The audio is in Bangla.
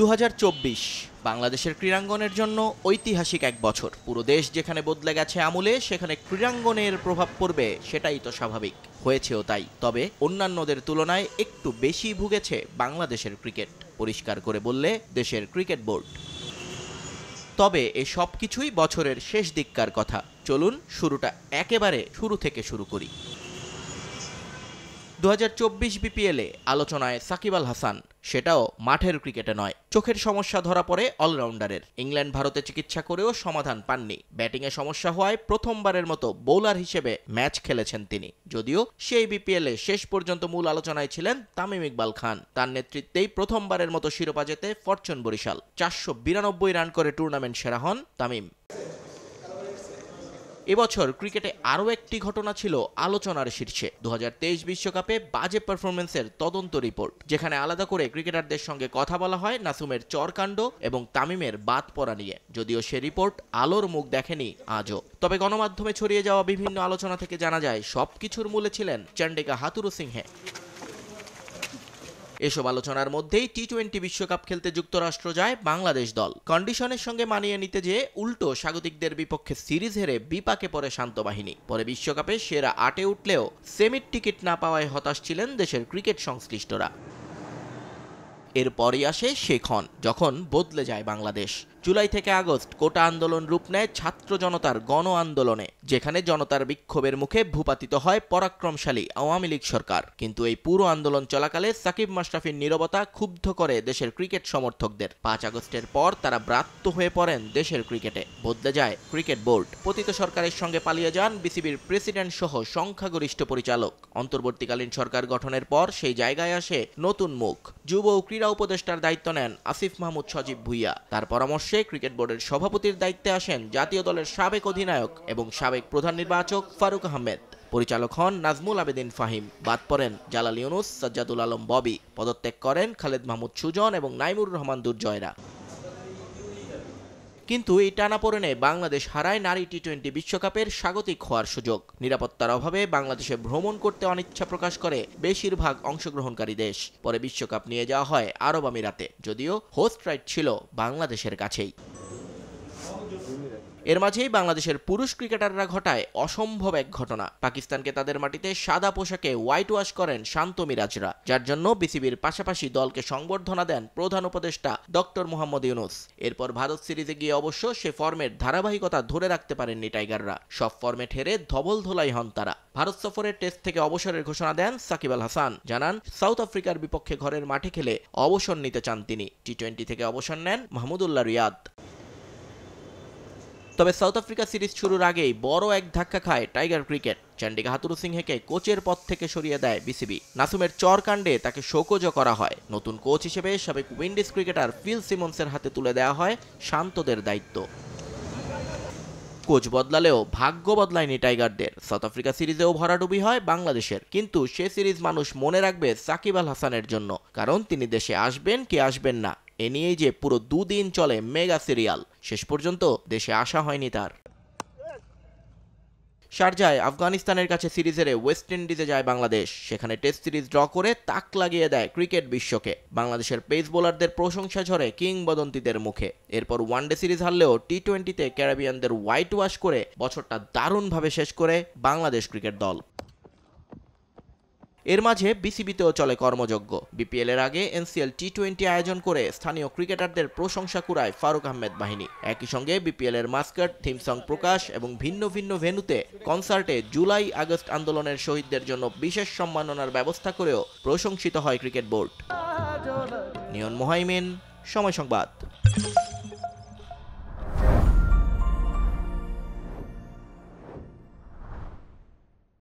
2024 বাংলাদেশের ক্রীড়াঙ্গনের জন্য ঐতিহাসিক এক বছর। পুরো দেশ যেখানে বদলে গেছে আমূলে, সেখানে ক্রীড়াঙ্গনের প্রভাব পড়বে সেটাই তো স্বাভাবিক, হয়েছেও তাই। তবে অন্যান্যদের তুলনায় একটু বেশি ভুগেছে বাংলাদেশের ক্রিকেট, পরিষ্কার করে বললে দেশের ক্রিকেট বোর্ড। তবে এ সব কিছুই বছরের শেষ দিককার কথা। চলুন শুরুটা একেবারে শুরু থেকে শুরু করি। 2024 বিপিএলে আলোচনায় সাকিব আল হাসান, সেটাও মাঠের ক্রিকেটে নয়। চোখের সমস্যা ধরা পড়ে অলরাউন্ডারের। ইংল্যান্ড ভারতে চিকিৎসা করেও সমাধান পাননি। ব্যাটিংয়ে সমস্যা হওয়ায় প্রথমবারের মতো বোলার হিসেবে ম্যাচ খেলেছেন তিনি। যদিও সেই বিপিএলে শেষ পর্যন্ত মূল আলোচনায় ছিলেন তামিম ইকবাল খান। তার নেতৃত্বেই প্রথমবারের মতো শিরোপা জেতে ফরচুন বরিশাল। 492 রান করে টুর্নামেন্ট সেরা হন তামিম। এবছর ক্রিকেটে আরও একটি ঘটনা ছিল আলোচনার শীর্ষে। 2023 বিশ্বকাপে বাজে পারফরমেন্সের তদন্ত রিপোর্ট, যেখানে আলাদা করে ক্রিকেটারদের সঙ্গে কথা বলা হয় নাসুমের চরকাণ্ড এবং তামিমের বাদ পড়া নিয়ে। যদিও সে রিপোর্ট আলোর মুখ দেখেনি আজও। তবে গণমাধ্যমে ছড়িয়ে যাওয়া বিভিন্ন আলোচনা থেকে জানা যায় সবকিছুর মূলে ছিলেন চন্ডিকা হাথুরুসিংহে। এসব আলোচনার মধ্যেই টি-20 বিশ্বকাপ খেলতে যুক্তরাষ্ট্র যায় বাংলাদেশ দল। কন্ডিশনের সঙ্গে মানিয়ে নিতে যেয়ে উল্টো স্বাগতিকদের বিপক্ষে সিরিজ হেরে বিপাকে পড়ে শান্ত বাহিনী। পরে বিশ্বকাপে সেরা 8-এ উঠলেও সেমির টিকিট না পাওয়ায় হতাশ ছিলেন দেশের ক্রিকেট সংশ্লিষ্টরা। এরপরই আসে সেই ক্ষণ যখন বদলে যায় বাংলাদেশ। জুলাই থেকে আগস্ট কোটা আন্দোলন রূপ নেয় ছাত্র জনতার গণ আন্দোলনে, যেখানে জনতার বিক্ষোভের মুখে ভূপাতিত হয় পরাক্রমশালী আওয়ামী লীগ সরকার। কিন্তু এই পুরো আন্দোলন চলাকালে সাকিব মাশরাফির নীরবতা ক্ষুব্ধ করে দেশের ক্রিকেট সমর্থকদের। 5 আগস্টের পর তারা ব্রাত্য হয়ে পড়েন দেশের ক্রিকেটে। বদলে যায় ক্রিকেট বোর্ড। পতিত সরকারের সঙ্গে পালিয়ে যান বিসিবির প্রেসিডেন্ট সহ সংখ্যাগরিষ্ঠ পরিচালক। অন্তর্বর্তীকালীন সরকার গঠনের পর সেই জায়গায় আসে নতুন মুখ। যুব ও ক্রীড়া উপদেষ্টার দায়িত্ব নেন আসিফ মাহমুদ সজীব ভুইয়া। তার পরামর্শে ক্রিকেট বোর্ডের সভাপতির দায়িত্বে আসেন জাতীয় দলের সাবেক অধিনায়ক এবং সাবেক প্রধান নির্বাচক ফারুক আহমেদ। পরিচালক হন নাজমুল আবেদিন ফাহিম। বাদ পড়েন জালাল ইউনুস, সাজ্জাদুল আলম ববি। পদত্যাগ করেন খালেদ মাহমুদ সুজন এবং নাইমুর রহমান দুর্জয়রা। কিন্তু এই টানাপোড়েনে বাংলাদেশ হারায় নারী টি-20 বিশ্বকাপের স্বাগতিক হওয়ার সুযোগ। নিরাপত্তার অভাবে বাংলাদেশে ভ্রমণ করতে অনিচ্ছা প্রকাশ করে বেশিরভাগ অংশগ্রহণকারী দেশ। পরে বিশ্বকাপ নিয়ে যাওয়া হয় আরব আমিরাতে, যদিও হোস্ট রাইট ছিল বাংলাদেশের কাছেই। এর মাঝেই বাংলাদেশের পুরুষ ক্রিকেটাররা ঘটায় অসম্ভব এক ঘটনা। পাকিস্তানকে তাদের মাটিতে সাদা পোশাকে হোয়াইট ওয়াশ করেন শান্ত মিরাজরা, যার জন্য বিসিবির পাশাপাশি দলকে সংবর্ধনা দেন প্রধান উপদেষ্টা ডক্টর মোহাম্মদ ইউনুস। এরপর ভারত সিরিজে গিয়ে অবশ্য সে ফর্মের ধারাবাহিকতা ধরে রাখতে পারেননি টাইগাররা। সব ফর্মেট হেরে ধবল ধোলাই হন তারা। ভারত সফরের টেস্ট থেকে অবসরের ঘোষণা দেন সাকিব আল হাসান। জানান সাউথ আফ্রিকার বিপক্ষে ঘরের মাঠে খেলে অবসর নিতে চান তিনি। টি-20 থেকে অবসর নেন মাহমুদুল্লাহ রিয়াদ। তবে সাউথ আফ্রিকা সিরিজ শুরুর আগেই বড় এক ধাক্কা খায় টাইগার ক্রিকেট। চন্ডিকা হাথুরুসিংহেকে কোচের পদ থেকে সরিয়ে দেয় বিসিবি। নাসুমের চরকাণ্ডে তাকে শোকজও করা হয়। নতুন কোচ হিসেবে সাবেক উইন্ডিজ ক্রিকেটার ফিল সিমন্সের হাতে তুলে দেওয়া হয় শান্তদের দায়িত্ব। কোচ বদলালেও ভাগ্য বদলায়নি টাইগারদের। সাউথ আফ্রিকা সিরিজেও ভরাডুবি হয় বাংলাদেশের, কিন্তু সে সিরিজ মানুষ মনে রাখবে সাকিব আল হাসানের জন্য, কারণ তিনি দেশে আসবেন কি আসবেন না এ নিয়েই যে পুরো 2 দিন চলে মেগা সিরিয়াল। শেষ পর্যন্ত দেশে আসা হয়নি তার। শারজায় আফগানিস্তানের কাছে সিরিজ হেরে ওয়েস্ট ইন্ডিজে যায় বাংলাদেশ। সেখানে টেস্ট সিরিজ ড্র করে তাক লাগিয়ে দেয় ক্রিকেট বিশ্বকে। বাংলাদেশের পেস বোলারদের প্রশংসা ঝরে কিংবদন্তিদের মুখে। এরপর ওয়ানডে সিরিজ হারলেও টি-20তে ক্যারিবিয়ানদের হোয়াইট ওয়াশ করে বছরটা দারুণভাবে শেষ করে বাংলাদেশ ক্রিকেট দল। এর মাঝে বিসিবিতেও চলে কর্মযজ্ঞ। বিপিএল এর আগে এনসিএল টি-20 আয়োজন করে স্থানীয় ক্রিকেটারদের প্রশংসা কুড়ায় ফারুক আহমেদ বাহিনী। একই সঙ্গে বিপিএল এর মাস্কট, থিম সং প্রকাশ এবং ভিন্ন ভিন্ন ভেন্যুতে কনসার্টে জুলাই আগস্ট আন্দোলনের শহীদদের জন্য বিশেষ সম্মাননার ব্যবস্থা করেও প্রশংসিত হয় ক্রিকেট বোর্ড। নিয়ন মোহাইমিন, সময় সংবাদ।